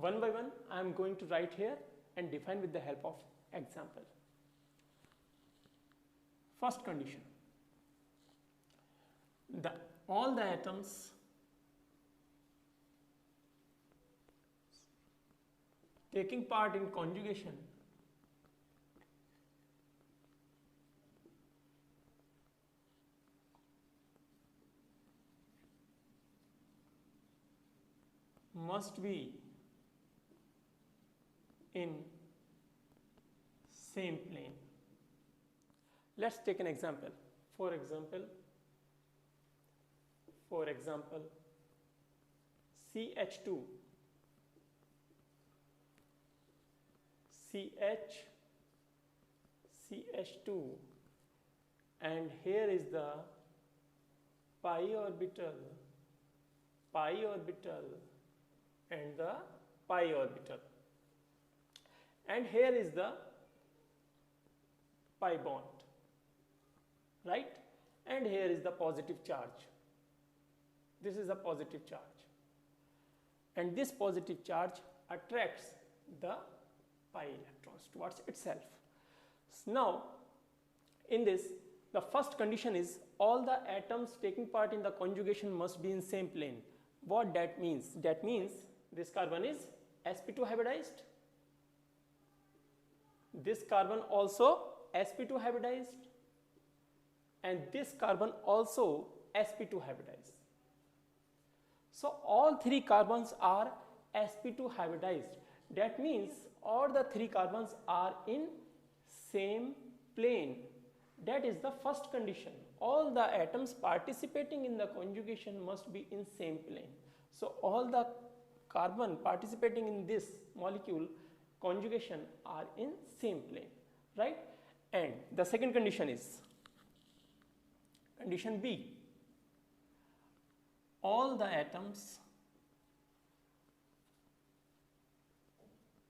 one by one I am going to write here and define with the help of example. First condition, all the atoms taking part in conjugation must be in same plane. Let's take an example. For example, CH2, CH2, and here is the pi orbital and the pi orbital, and here is the pi bond, right? And here is the positive charge. This is a positive charge, and this positive charge attracts the pi electrons towards itself. Now, in this, the first condition is all the atoms taking part in the conjugation must be in same plane. What that means? That means this carbon is sp2 hybridized, this carbon also sp2 hybridized, and this carbon also sp2 hybridized. So all three carbons are sp2 hybridized. That means all the three carbons are in same plane. That is the first condition. All the atoms participating in the conjugation must be in same plane. So all the carbon participating in this molecule conjugation are in same plane, right? And the second condition is condition B. All the atoms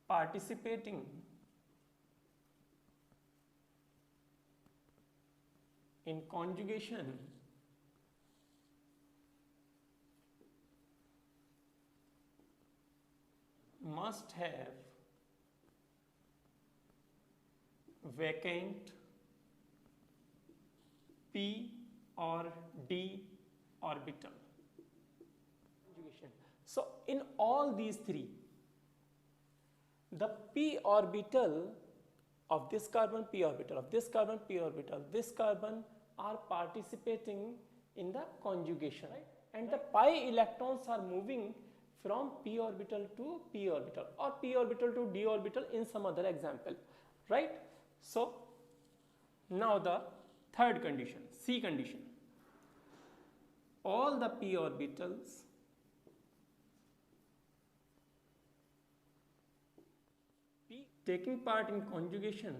participating in conjugation must have vacant p or d orbital. So in all these three, the p orbital of this carbon, p orbital of this carbon, p orbital, this carbon are participating in the conjugation, right? And the pi electrons are moving from p orbital to p orbital or p orbital to d orbital in some other example, right? So now the third condition, C condition. All the p orbitals taking part in conjugation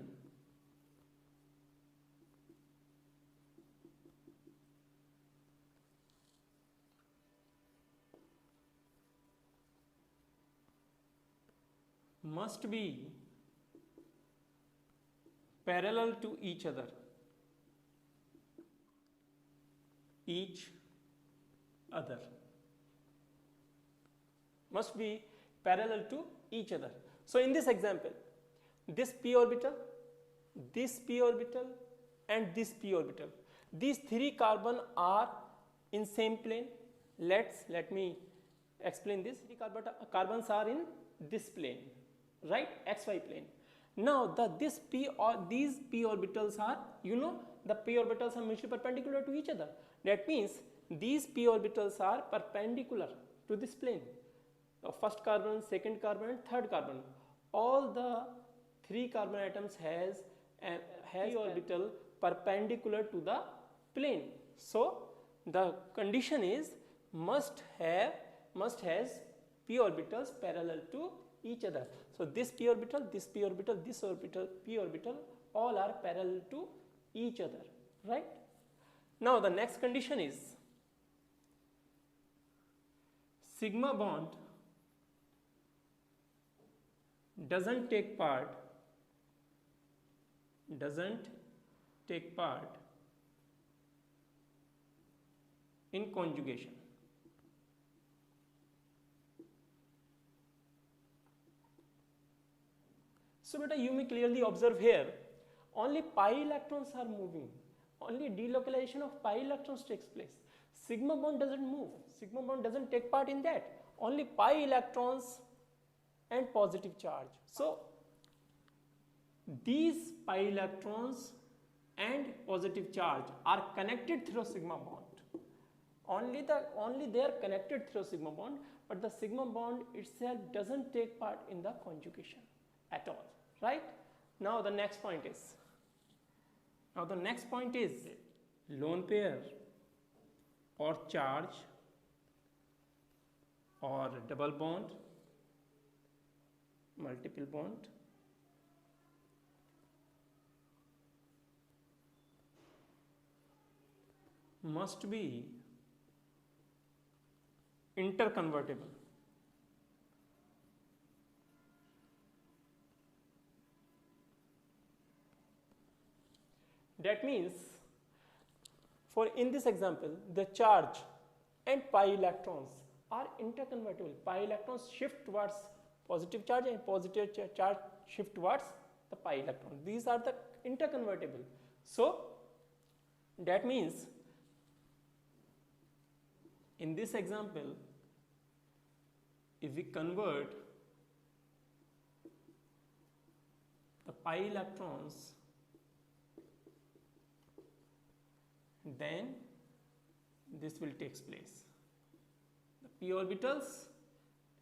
must be parallel to each other. Must be parallel to each other. So in this example, this p orbital, this p orbital, and this p orbital, these three carbon are in same plane. Let me explain this. Three carbons are in this plane, right? XY plane. Now these p orbitals are, the p orbitals are mutually perpendicular to each other. That means these p orbitals are perpendicular to this plane. First carbon, second carbon, and third carbon. All the three carbon atoms has p orbital perpendicular to the plane. So the condition is must has p orbitals parallel to each other. So this p orbital, this p orbital, this orbital, p orbital, all are parallel to each other, right? Now the next condition is sigma bond doesn't take part in conjugation. So beta, you may clearly observe here, only pi electrons are moving, only delocalization of pi electrons takes place. Sigma bond doesn't move, sigma bond doesn't take part in that, only pi electrons and positive charge. So these pi electrons and positive charge are connected through sigma bond. Only they are connected through sigma bond, but the sigma bond itself doesn't take part in the conjugation at all, right? Now the next point is, lone pair or charge or double bond, multiple bond, must be interconvertible. That means, for in this example, the charge and pi electrons are interconvertible. Pi electrons shift towards positive charge and positive charge shift towards the pi electron. These are the interconvertible. So that means, in this example, if we convert the pi electrons, then this will take place. The p orbitals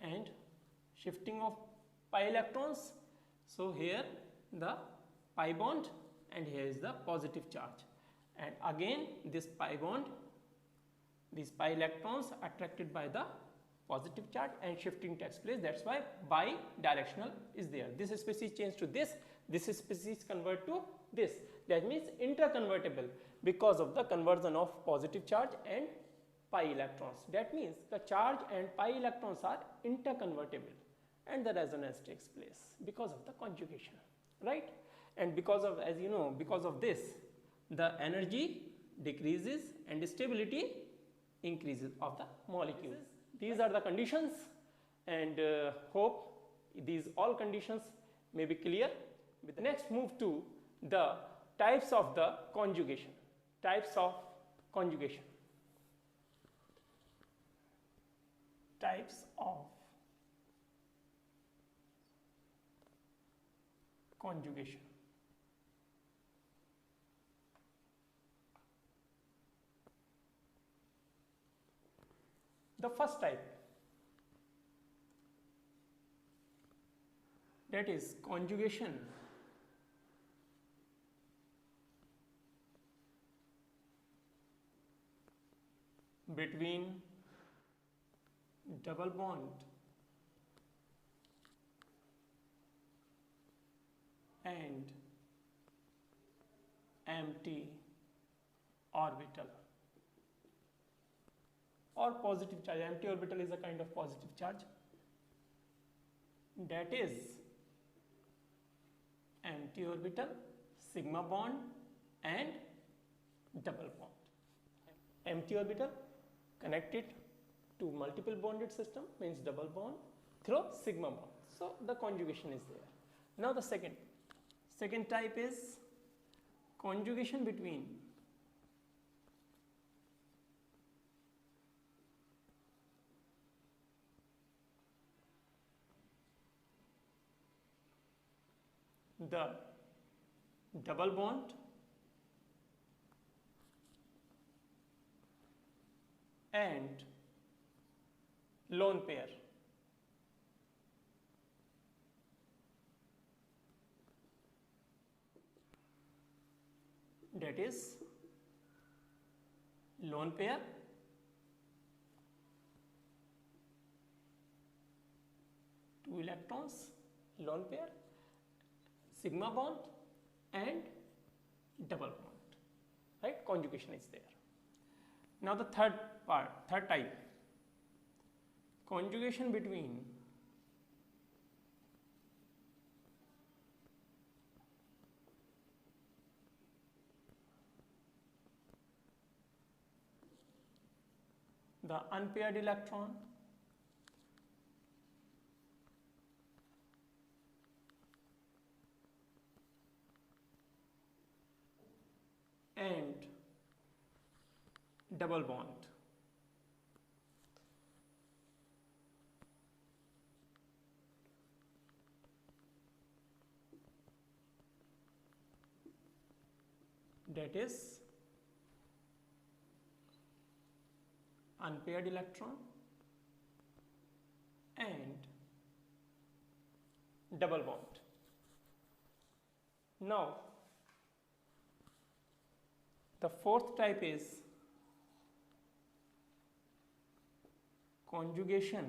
and shifting of pi electrons. So here the pi bond and here is the positive charge, and again this pi bond, these pi electrons attracted by the positive charge and shifting takes place. That's why bidirectional is there. This species change to this species convert to this. That means interconvertible because of the conversion of positive charge and pi electrons. That means the charge and pi electrons are interconvertible and the resonance takes place because of the conjugation, right? And because of, as you know, because of this, the energy decreases and stability increases of the molecule. These are the conditions, and hope these all conditions may be clear. With the next, move to the types of the conjugation. Types of conjugation. Types of conjugation. The first type, that is conjugation between double bond and empty orbital or positive charge. Empty orbital is a kind of positive charge. That is empty orbital, sigma bond and double bond. Empty orbital connected to multiple bonded system means double bond through sigma bond. So the conjugation is there. Now the second type is conjugation between the double bond and lone pair. That is lone pair, two electrons, lone pair, sigma bond and double bond, right? Conjugation is there. Now the third type, conjugation between the unpaired electron and double bond. That is unpaired electron and double bond. Now the fourth type is conjugation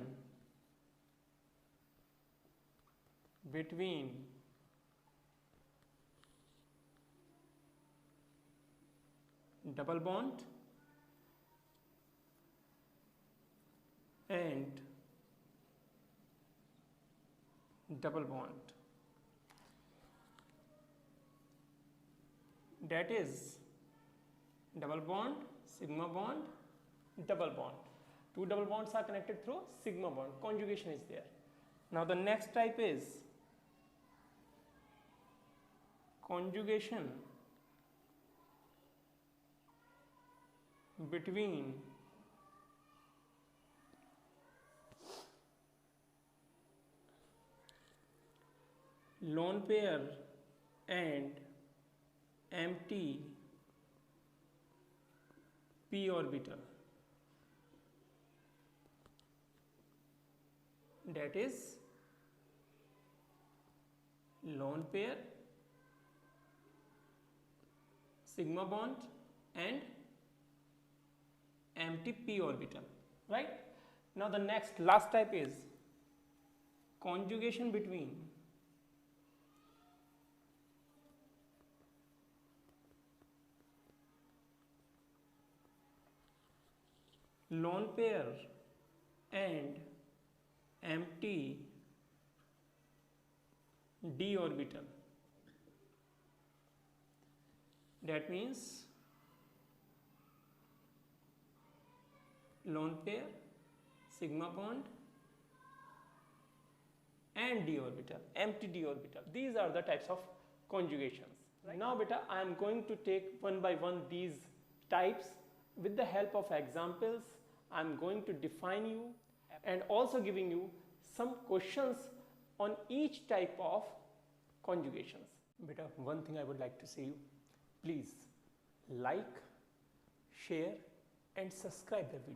between double bond and double bond. That is double bond, sigma bond, double bond. Two double bonds are connected through sigma bond. Conjugation is there. Now the next type is conjugation between lone pair and empty p orbital. That is lone pair, sigma bond and empty p orbital, right? Now the next last type is conjugation between lone pair and empty d orbital. That means lone pair, sigma bond and d orbital, empty d orbital. These are the types of conjugations. Right? Now beta, I am going to take one by one these types. With the help of examples, I am going to define you and also giving you some questions on each type of conjugations. Beta, one thing I would like to say you, please like, share and subscribe the video.